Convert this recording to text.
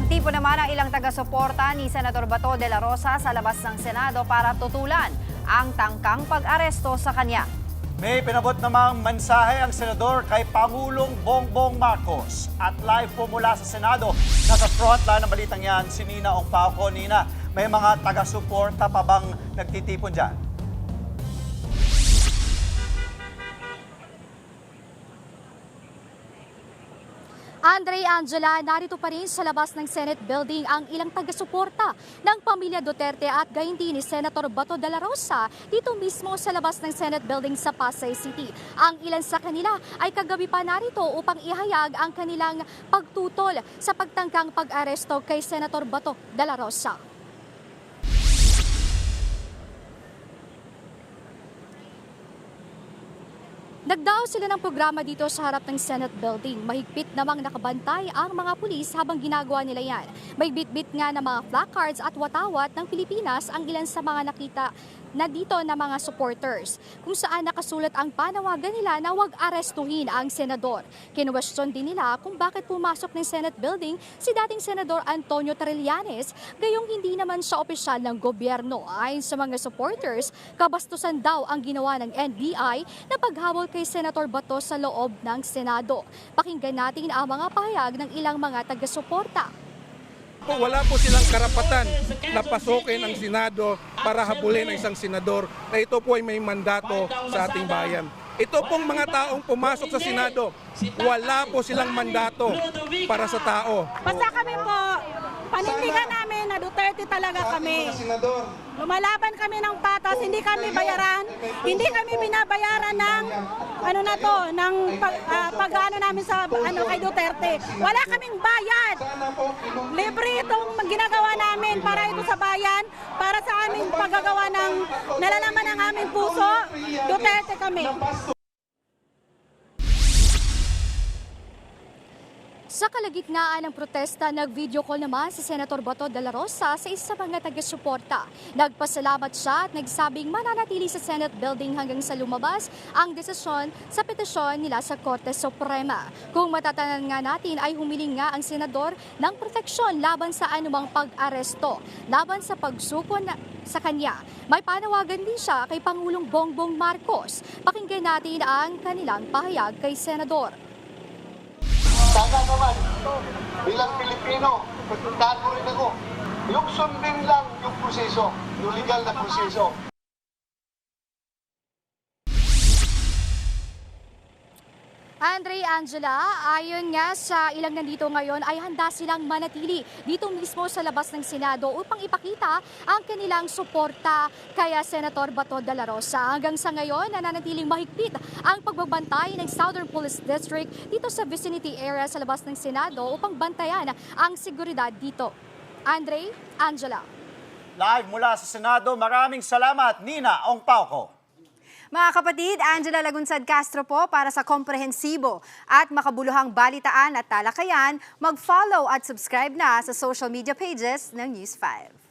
Nagtipo naman ang ilang taga-suporta ni Senator Bato de la Rosa sa labas ng Senado para tutulan ang tangkang pag-aresto sa kanya. May pinabot namang mensahe ang senador kay Pangulong Bongbong Marcos. At live po mula sa Senado, nasa frontline ng balitang yan, si Nina Ongpauco. Nina, may mga taga-suporta pa bang nagtitipon dyan? Andre, Angela, narito pa rin sa labas ng Senate building ang ilang taga-suporta ng pamilya Duterte at gayon din ni Senator Bato de la Rosa dito mismo sa labas ng Senate building sa Pasay City. Ang ilan sa kanila ay kagabi pa narito upang ihayag ang kanilang pagtutol sa pagtangkang pag-aresto kay Senator Bato de la Rosa. Nagdao sila ng programa dito sa harap ng Senate building. Mahigpit namang nakabantay ang mga pulis habang ginagawa nila yan. May bitbit nga ng mga placards at watawat ng Pilipinas ang ilan sa mga nakita na dito na mga supporters, kung saan nakasulat ang panawagan nila na huwag arestuhin ang senador. Kinuwestiyon din nila kung bakit pumasok ng Senate building si dating Senador Antonio Trillanes, gayong hindi naman siya opisyal ng gobyerno. Ayon sa mga supporters, kabastusan daw ang ginawa ng NBI na paghabol kay Senator Bato sa loob ng Senado. Pakinggan natin ang mga pahayag ng ilang mga taga-suporta. Wala po silang karapatan na pasukin ang Senado para habulin ang isang senador na ito po ay may mandato sa ating bayan. Ito pong mga taong pumasok sa Senado, wala po silang mandato para sa tao. Basta kami po, panindigan namin na Duterte talaga kami. Lumalaban kami ng patas, hindi kami bayaran, hindi kami binabayaran ng pag-ano namin sa kay Duterte. Wala kaming bayad. Libre itong ginagawa namin para ito sa bayan, para sa aming paggagawa ng nalalaman ng aming puso. Duterte kami. Sa kalagitnaan ng protesta, nag-video call naman si Senator Bato de la Rosa sa isa mga taga-suporta. Nagpasalamat siya at nagsabing mananatili sa Senate building hanggang sa lumabas ang desisyon sa petisyon nila sa Korte Suprema. Kung matatanan nga natin ay humiling nga ang senador ng proteksyon laban sa anumang pag-aresto, laban sa pagsuko sa kanya. May panawagan din siya kay Pangulong Bongbong Marcos. Pakinggan natin ang kanilang pahayag kay Senador. Sana naman, bilang Pilipino, pagpuntahan mo rin ako. Yung sundin lang yung proseso, yung legal na proseso. Andre, Angela, ayon nga sa ilang nandito ngayon ay handa silang manatili dito mismo sa labas ng Senado upang ipakita ang kanilang suporta kay Senator Bato de la Rosa. Hanggang sa ngayon, nananatiling mahigpit ang pagbabantay ng Southern Police District dito sa vicinity area sa labas ng Senado upang bantayan ang seguridad dito. Andre, Angela. Live mula sa Senado, maraming salamat, Nina Ongpauco. Mga kapatid, Angela Lagunsad Castro po para sa komprehensibo at makabuluhang balitaan at talakayan. Mag-follow at subscribe na sa social media pages ng News 5.